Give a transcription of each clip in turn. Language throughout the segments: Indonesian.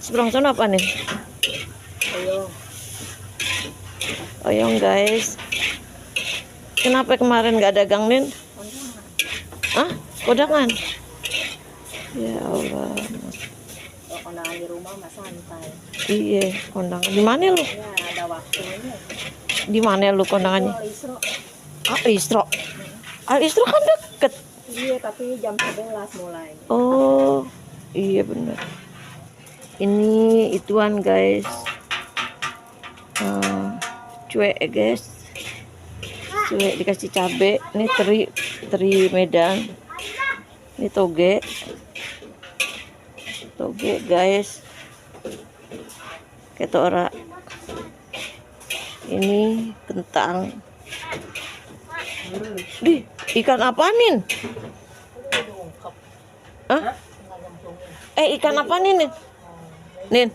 Seberang sana apa nih? Oyong. Oyong guys. Kenapa kemarin nggak dagang Nin? Ah, kondangan. Ya Allah. Kalau kondangan di rumah mah santai. Iya, kondangan. Di mana lu? Ya ada waktunya. Di mana lu kondangannya? Isro. Al Isro. Al Isro kan deket. Iya, tapi jam 11 mulai. Oh, iya bener. Ini ituan guys. Cuek guys. Cuek dikasih cabe. Ini teri Medan. Ini toge. Toge guys. Ketora. Ini kentang. Di ikan apa Nin? Hah? Ikan apa Nin? Nin.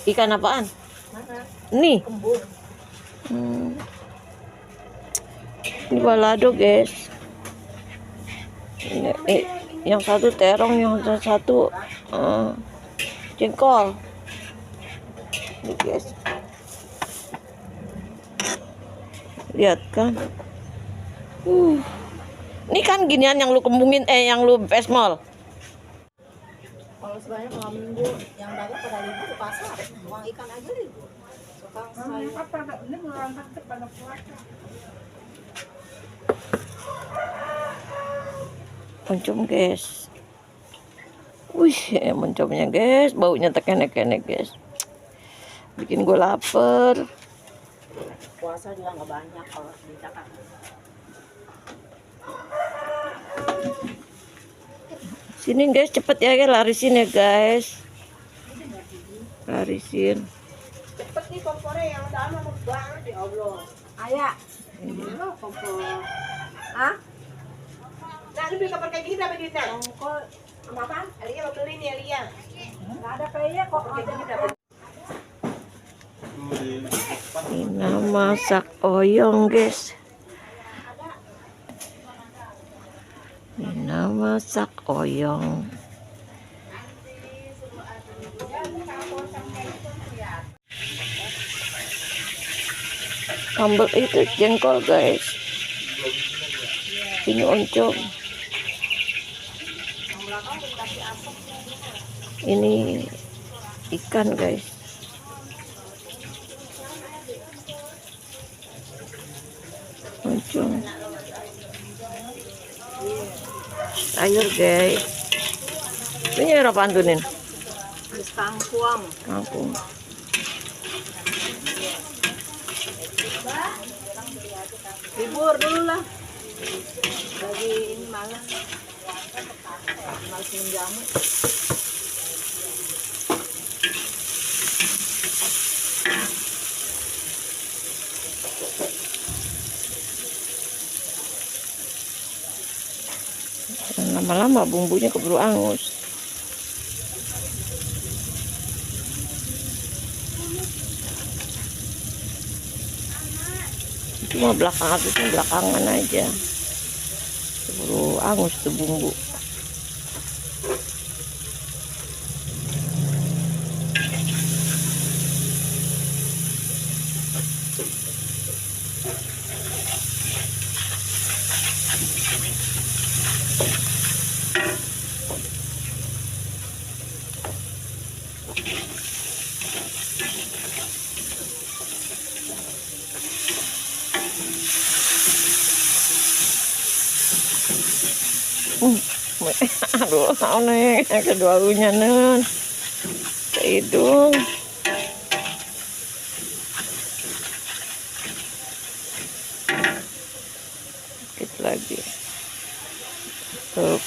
Ikan apaan? Nih. Ini balado guys. Ini, yang satu terong, yang satu jengkol. Ini guys. Lihat kan. Ini kan ginian yang lu kembungin, yang lu pesmol. Kalau sebenarnya malam minggu yang dagang pada libur ke pasar, uang ikan aja libur. Suka sayur. Apa ini ngangkat pada puasa. Moncom guys. Wih, moncomnya guys, baunya tekenek-kenek guys. Bikin gue lapar. Puasa juga nggak banyak kalau di Jakarta. Sini guys, cepet ya guys, larisin ya guys. Larisin. Cepet nih kompornya yang dalam lama banget ya Allah. Ayah, ini lo kompor. Hah? Nah, lu beli kompor kayak gini berapa duitnya? Kompor sama apaan? Elia mau beli nih Elia. Nggak ada kayaknya kok kayak gini dapat. Ini masak oyong guys. Ini masak oyong. Sambal itu jengkol guys. Ini oncom. Ini ikan guys. Oncom. Sayur guys. Ini apa antunin? Kangkung. Kangkung. Libur dulu lah. Lagi ini malam. Malas minum jamu. Lama-lama bumbunya keburu angus. Cuma belakangan aja. Keburu angus tuh bumbu. Aduh, nih kedua unya nen ke hidung. Dikit lagi. Tuh.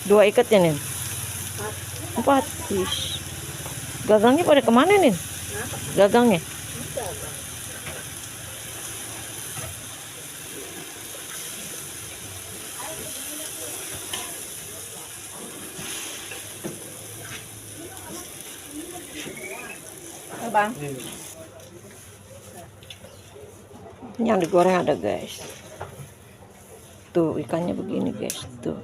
Dua ikat ya, Nin? 4. Ish. Gagangnya pada kemana, Nin? Gagangnya? Bang. Ini yang digoreng ada, guys. Tuh ikannya begini, guys. Tuh.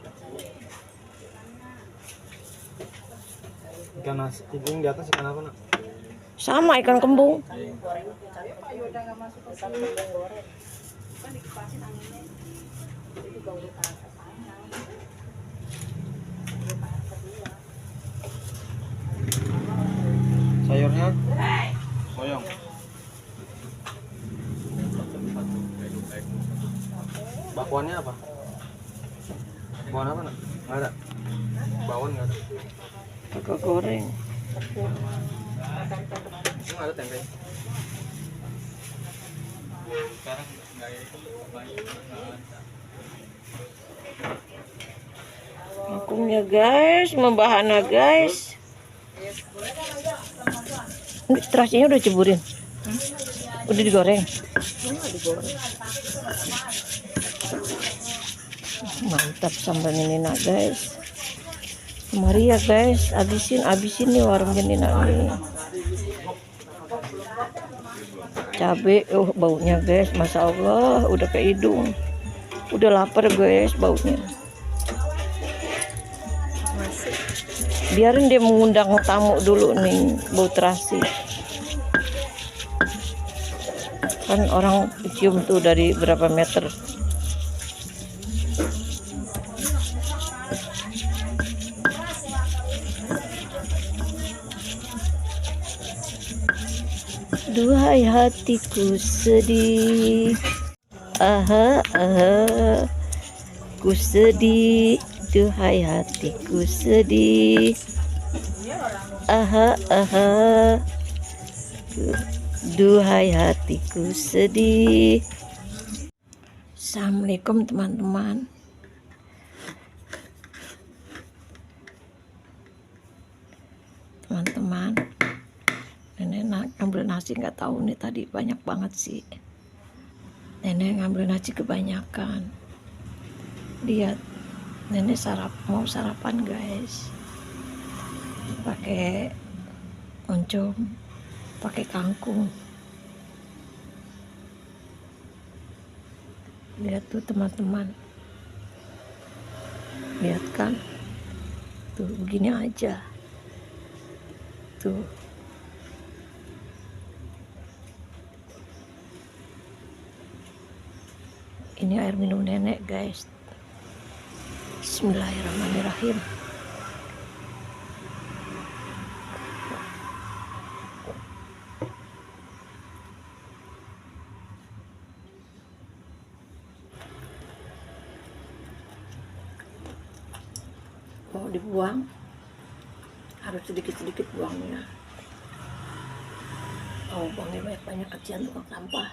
Ikan nasi, yang di atas ikan apa nak? Sama ikan kembung. Sayurnya? Soyong. Bakwannya apa? Bakwan apa nak? Nggak ada. Bawon nggak ada. Kakak goreng. Nggak ada tempe. Sekarang nggak Kangkungnya, guys, membahana, guys. Ini terasinya udah ceburin. Udah digoreng. Mantap sambal Nina, guys. Mari ya, guys, abisin nih warung Nina nih. Cabe, baunya, guys, masya Allah, udah ke hidung. Udah lapar, guys, baunya. Biarin dia mengundang tamu dulu nih, bau terasi. Kan orang cium tuh dari berapa meter. Duhai hatiku sedih, aha, ku sedih. Duhai hatiku sedih, aha, duhai hatiku sedih. Assalamualaikum teman-teman. Nenek ngambil nasi, nggak tahu nih tadi banyak banget sih. Nenek ngambil nasi kebanyakan. Lihat, nenek mau sarapan, guys. Pakai oncom, pakai kangkung. Lihat tuh teman-teman. Lihat kan? Tuh begini aja. Tuh. Ini air minum nenek, guys. Bismillahirrahmanirrahim. Mau dibuang, harus sedikit-sedikit buangnya. Oh, buangnya banyak-banyak, kecian tukang sampah.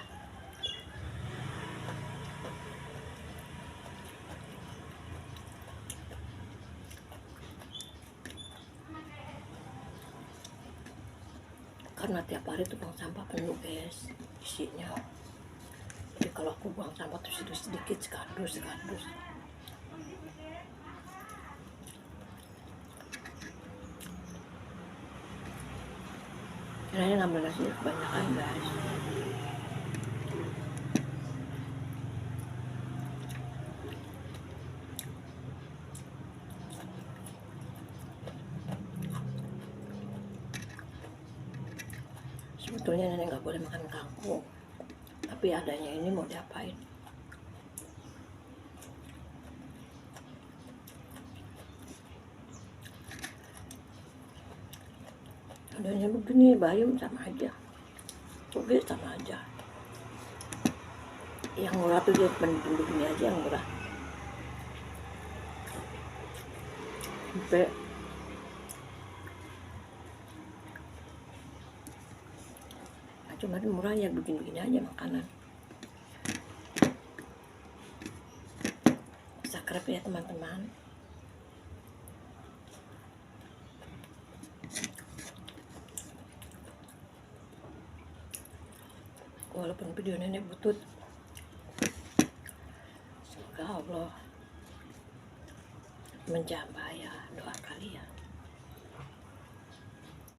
Karena tiap hari tukang sampah penuh, guys, isinya. Jadi kalau aku buang sampah tuh sedikit, sekardus. Karena ngambil nasi kebanyakan, guys. Sebetulnya nenek nggak boleh makan kangkung, tapi adanya ini mau diapain? Adanya begini, bayam sama aja, toge sama aja. Yang murah tuh dia begini aja yang murah. Sampai cuma murah ya begini-begini aja makanan. subscribe ya teman-teman. Walaupun video nenek butut, semoga Allah menjamah ya doa kalian.